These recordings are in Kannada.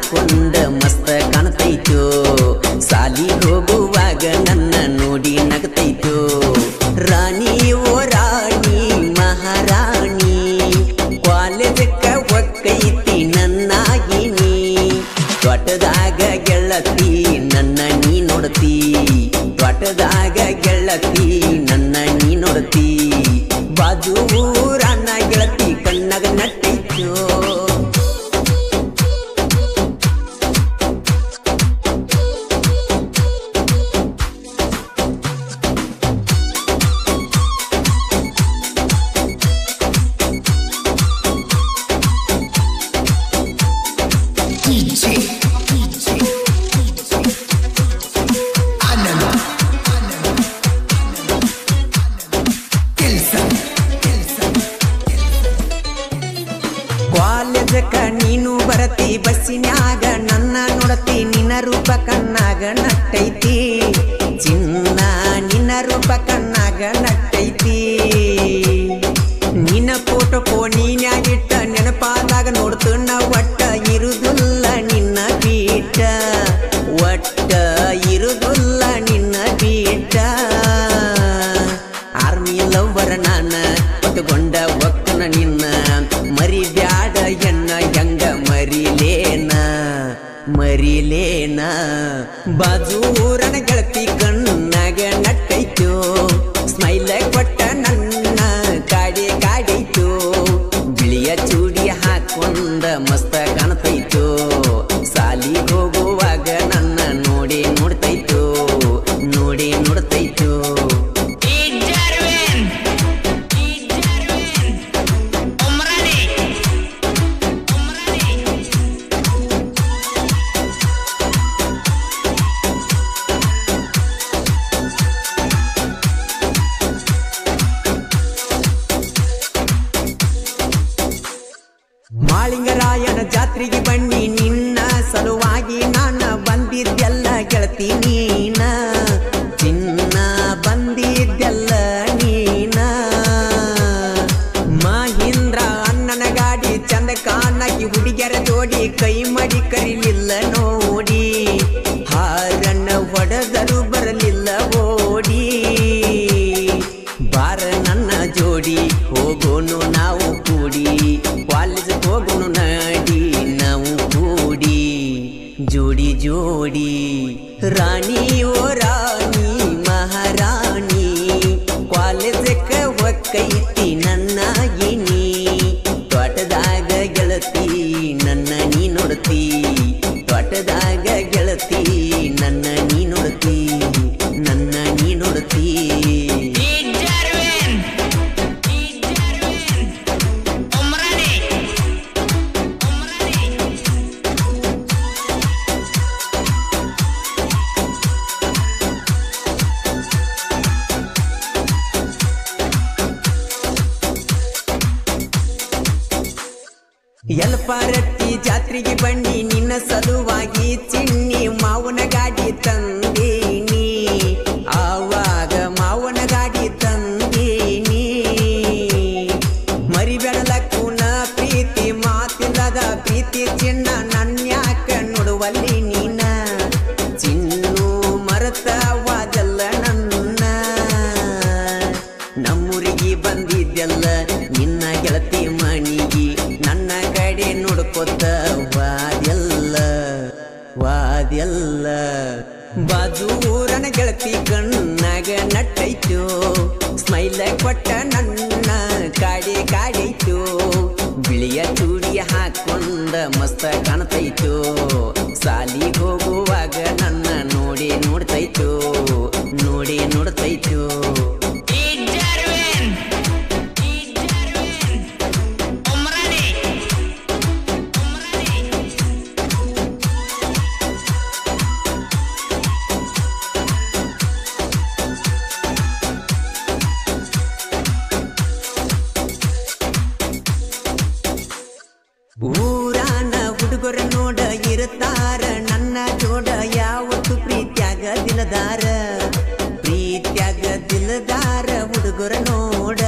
ಹಾಕೊಂಡ ಮಸ್ತ ಕಾಣ್ತೈತೋ ಸಾಲಿ ಹೋಗುವಾಗ ನನ್ನ ನೋಡಿ ನಗತೈತೋ ರಾಣಿ ಓ ರಾಣಿ ಮಹಾರಾಣಿ ಕಾಲೇಜಕ್ಕ ಒಕ್ಕೈತಿ ನನ್ನಾಗಿನಿ ತ್ವಟದಾಗ ಗೆಳತಿ ನನ್ನ ನೀ ನೋಡ್ತಿ ತ್ವಟದಾಗ ಗೆಳತಿ ನನ್ನ ನೀ ನೋಡ್ತಿ ಬಾಜು ಊರನ್ನ ಗೆಳತಿ ಕಣ್ಣಾಗ ನಟ್ಟೈತೋ ಕಾಲೇಜಕ್ಕ ನೀನು ಬರತಿ ಬಸ್ಸಿನ್ಯಾಗ ನನ್ನ ನೋಡತಿ ನಿನ್ನ ರೂಪ ಕಣ್ಣಾಗ ನಟ್ಟೈತಿ ಚಿನ್ನ ನಿನ್ನ ರೂಪ ಕಣ್ಣಾಗ ನಟ್ಟೈತಿ ನಿನ್ನ ಫೋಟೋ ಫೋನಿನ್ಯಾಗಿಟ್ಟ ನೆನಪಾದಾಗ ನೋಡ್ತುನ್ನ ಒಟ್ಟ ಇರುದಿಲ್ಲ ನಿನ್ನ ಬೀಟ ಒಟ್ಟ ಇರುದಿಲ್ಲ ನಿನ್ನ ಬೀಟ ಆರ್ಮಿ ಲವ್ವರ ನಾನ ಹೊತ್ತುಕೊಂಡ ಒಕ್ಕನ ನಿನ್ನ ಮರಿಬ್ಯಾಡ ಎನ್ನ ಹೆಂಗ ಮರಿಲೇನ ಬಾಜೂರನ ಗೆಳತಿ ಕಣ್ಣಾಗ ನಟ್ಟೈತೋ ಸ್ಮೈಲ್ ಕೊಟ್ಟ ನನ್ನ ಕಾಡೈತೋ ಬಿಳಿಯ ಚೂಡಿ ಹಾಕೊಂಡ ಮಸ್ತ ಕಾಣ್ತೈತೋ ಸಾಲಿ ಹೋಗುವಾಗ ನನ್ನ ನೋಡಿ ನೋಡ್ತೈತೋ ಮಾಳಿಂಗರಾಯನ ಜಾತ್ರೆಗೆ ಬನ್ನಿ ನಿನ್ನ ಸಲುವಾಗಿ ನಾನ ಬಂದಿದ್ದೆಲ್ಲ ಗೆಳತಿ ನೀನ ಚಿನ್ನ ಬಂದಿದ್ದೆಲ್ಲ ನೀನ ಮಹೀಂದ್ರ ಅಣ್ಣನ ಗಾಡಿ ಚಂದ ಕಾಣಾಗಿ ಹುಡುಗಿಯರ ಜೋಡಿ ಕೈ ಮಾಡಿ ಕರಿಲಿಲ್ಲ ನೋಡಿ ಹಾರಣ್ಣ ಹೊಡೆದರು ಬರಲಿಲ್ಲ ಓಡಿ ಬಾರ ನನ್ನ ಜೋಡಿ ಹೋಗೋನು ನಾವು ಕೂಡಿ ಕಾಲೇಜ್ ಹೋಗೋನು ನಡಿ ನಾವು ಕೂಡಿ ಜೋಡಿ ರಾಣಿ ಓ ರಾಣಿ ಮಹಾರಾಣಿ ಕಾಲೇಜಕ್ಕ ಒಕ್ಕೈತಿ ನನ್ನಾಗಿನಿ ತ್ವಟದಾಗ ಗೆಳತಿ ನನ್ನ ನೀ ನೋಡ್ತಿ ತ್ವಟದಾಗ ಗೆಳತಿ ನನ್ನ ನೀ ನೋಡ್ತಿ ಎಲ್ಪಾರಟ್ಟಿ ಜಾತ್ರೆಗೆ ಬನ್ನಿ ನಿನ್ನ ಸಲುವಾಗಿ ಚಿನ್ನಿ ಮಾವನ ಗಾಡಿ ತಂದೀನಿ ಆವಾಗ ಮಾವನ ಗಾಡಿ ತಂದೀನಿ ಮರಿಬೇಡಲಕ್ಕೂನ ಪ್ರೀತಿ ಮಾತಿಲ್ಲದ ಪ್ರೀತಿ ಚಿನ್ನ ನನ್ಯಾಕ ನೋಡುವಲ್ಲಿ ನೀನ ಚಿನ್ನು ಮರತವಾದಲ್ಲ ನನ್ನ ನಮ್ಮೂರಿಗೆ ಬಂದಿದ್ದೆಲ್ಲ ನಿನ್ನ ಗೆಳತಿ ಮಣಿಗಿ ನನ್ನ ಕಡೆ ನೋಡ್ಕೊತ ವಾದ್ಯಲ್ಲ ಬಾಜೂರನ ಗೆಳತಿ ಕಣ್ಣಾಗ ನಟ್ಟೈತೋ ಸ್ಮೈಲ್ ಕೊಟ್ಟ ನನ್ನ ಕಾಡೈತೋ ಬಿಳಿಯ ಚೂಡಿ ಹಾಕೊಂಡ ಮಸ್ತ ಕಾಣ್ತೈತೋ ಸಾಲಿ ಹೋಗುವಾಗ ನನ್ನ ನೋಡ್ತೈತೋ ಊರಾನ ಹುಡುಗರ ನೋಡ ಇರುತ್ತಾರ ನನ್ನ ಜೋಡ ಯಾವತ್ತು ಪ್ರೀತ್ಯಾಗ ದಿಲದಾರ ಹುಡುಗರ ನೋಡ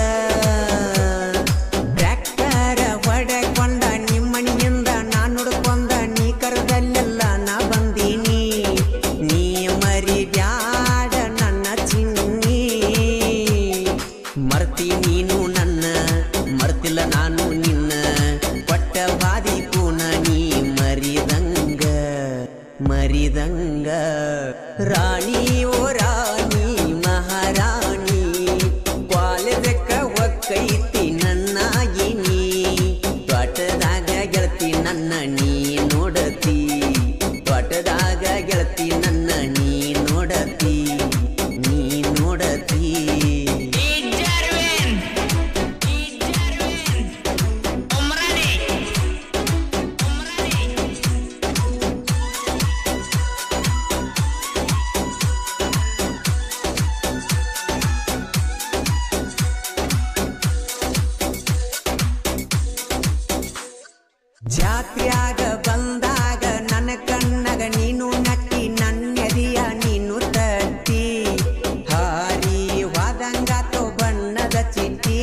ಟ್ರ್ಯಾಕ್ಟರ ಹೊಡೆಕೊಂಡ ನಿಮ್ಮನಿಯಿಂದ ನಾ ನೋಡ್ಕೊಂಡ ನೀ ಕರದಲ್ಲಿ ಬಿಡುದಿಲ್ಲ ನಾನು ನಿನ್ನ ಕೊಟ್ಟ ಬಾದಿ ಕೂನ ನೀ ಮರಿದಂಗ ಮರಿದಂಗ ರಾಣಿ ಓ ರಾಣಿ ಮಹಾರಾಣಿ ಕಾಲೇಜಕ್ಕ ಒಕ್ಕೈತಿ ನನ್ನಾಗಿನಿ ತೋಟದಾಗ ಗೆಳತಿ ನನ್ನ ನೀ ನೋಡತಿ ತೋಟದಾಗ ಗೆಳತಿ ನನ್ನ ನೀ ನೋಡತಿ ನೀ ನೋಡತಿ ಜಾತ್ರ್ಯಾಗ ಬಂದಾಗ ನನ್ನ ಕಣ್ಣಗ ನೀನು ನಟ್ಟಿ ನನ್ನೆದಿಯ ನೀನು ತಟ್ಟಿ ಹಾರಿ ವಾದಂಗಾತೋ ಬಣ್ಣದ ಚಿಟ್ಟಿ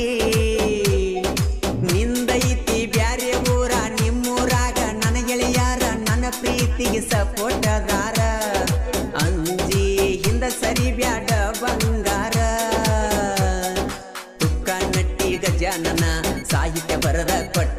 ನಿಂದೈತಿ ಬ್ಯಾರೆ ಊರ ನಿಮ್ಮೂರಾಗ ನನ್ನ ಗೆಳೆಯಾರ ನನ್ನ ಪ್ರೀತಿಗೆ ಸಪೋಟದಾರ ಅಂಜಿ ಹಿಂದ ಸರಿ ಬ್ಯಾಡ ಬಂಗಾರ ತುಕ್ಕ ನಟ್ಟಿ ಗಜಾನನ ಸಾಹಿತ್ಯ ಬರದ ಕೊಟ್ಟ